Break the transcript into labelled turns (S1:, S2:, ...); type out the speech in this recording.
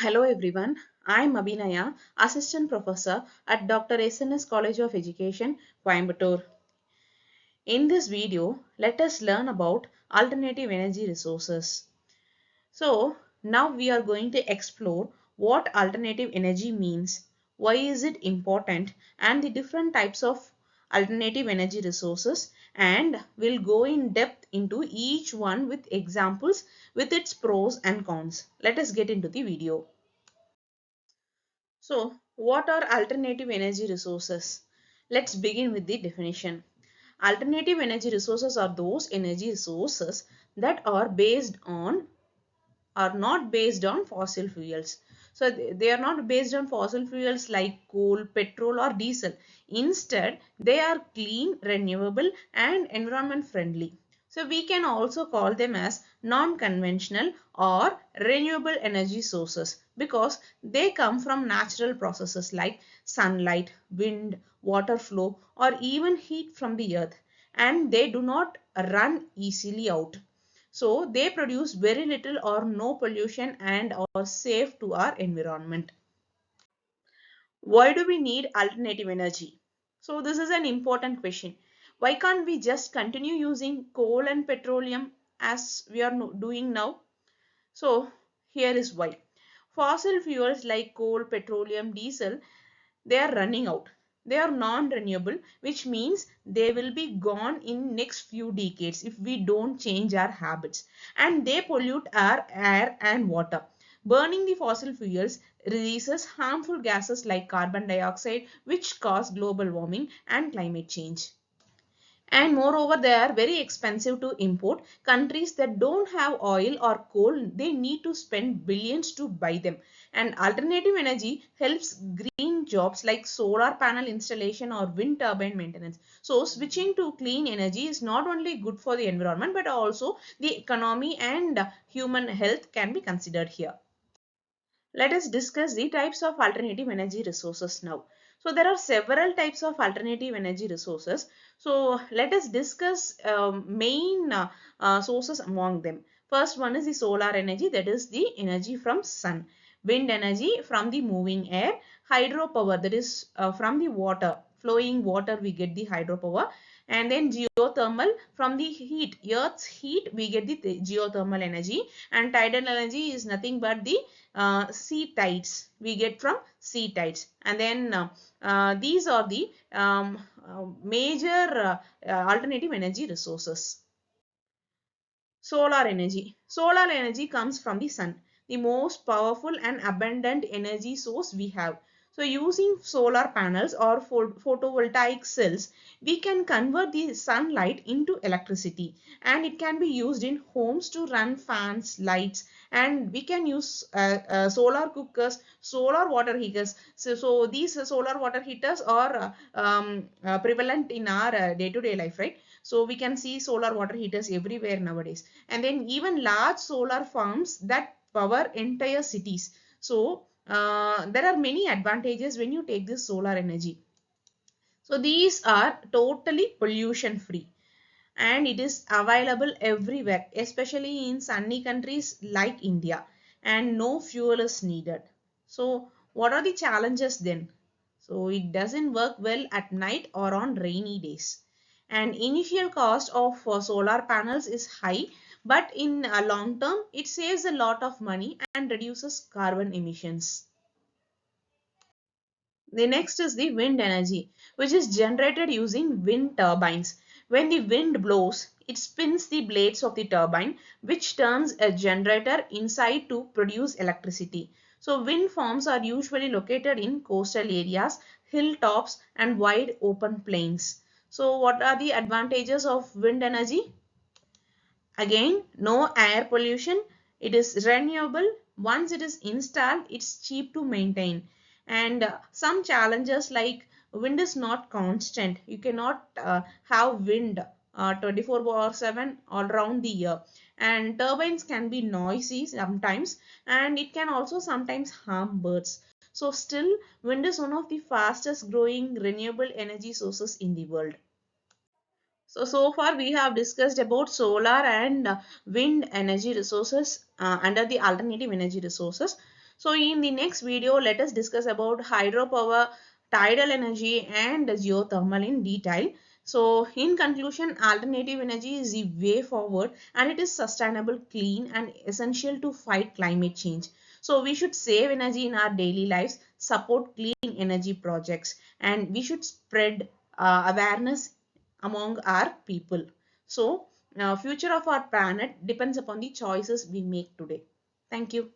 S1: Hello everyone, I am Abinaya, Assistant Professor at Dr. SNS College of Education, Coimbatore. In this video, let us learn about alternative energy resources. So, now we are going to explore what alternative energy means, why is it important, and the different types of alternative energy resources, and we'll go in depth into each one with examples with its pros and cons. Let us get into the video. So, what are alternative energy resources? Let's begin with the definition. Alternative energy resources are those energy resources that are not based on fossil fuels. So they are not based on fossil fuels like coal, petrol or diesel. Instead, they are clean, renewable and environment friendly. So we can also call them as non-conventional or renewable energy sources because they come from natural processes like sunlight, wind, water flow or even heat from the earth, and they do not run easily out. So they produce very little or no pollution and are safe to our environment. Why do we need alternative energy? So this is an important question. Why can't we just continue using coal and petroleum as we are doing now? So here is why. Fossil fuels like coal, petroleum, diesel, they are running out. They are non-renewable, which means they will be gone in next few decades if we don't change our habits, and they pollute our air and water. Burning the fossil fuels releases harmful gases like carbon dioxide, which cause global warming and climate change. And moreover, they are very expensive to import. Countries that don't have oil or coal, they need to spend billions to buy them. And alternative energy helps green jobs like solar panel installation or wind turbine maintenance. So switching to clean energy is not only good for the environment but also the economy and human health can be considered here. Let us discuss the types of alternative energy resources now. So there are several types of alternative energy resources. So let us discuss main sources among them. First one is the solar energy, that is the energy from sun. Wind energy from the moving air. Hydropower, that is from the water, flowing water we get the hydropower. And then geothermal, from the heat, earth's heat we get the geothermal energy. And tidal energy is nothing but the sea tides we get from sea tides. And then these are the major alternative energy resources. Solar energy. Solar energy comes from the sun, the most powerful and abundant energy source we have. So using solar panels or photovoltaic cells, we can convert the sunlight into electricity, and it can be used in homes to run fans, lights, and we can use solar cookers, solar water heaters. So these solar water heaters are prevalent in our day-to-day life, right? So we can see solar water heaters everywhere nowadays. And then even large solar farms that power entire cities. So there are many advantages when you take this solar energy. So these are totally pollution free and it is available everywhere, especially in sunny countries like India, and no fuel is needed. So what are the challenges then? So it doesn't work well at night or on rainy days. And initial cost of solar panels is high, but in a long term, it saves a lot of money and reduces carbon emissions. The next is the wind energy, which is generated using wind turbines. When the wind blows, it spins the blades of the turbine, which turns a generator inside to produce electricity. So wind farms are usually located in coastal areas, hilltops, and wide open plains. So what are the advantages of wind energy? Again, no air pollution. It is renewable. Once it is installed, it's cheap to maintain. And some challenges like wind is not constant. You cannot have wind 24/7 all around the year. And turbines can be noisy sometimes, and it can also sometimes harm birds. So still, wind is one of the fastest growing renewable energy sources in the world. So far we have discussed about solar and wind energy resources under the alternative energy resources. So in the next video, let us discuss about hydropower, tidal energy and geothermal in detail. So in conclusion, alternative energy is the way forward and it is sustainable, clean and essential to fight climate change. So we should save energy in our daily lives, support clean energy projects, and we should spread awareness among our people. So future of our planet depends upon the choices we make today. Thank you.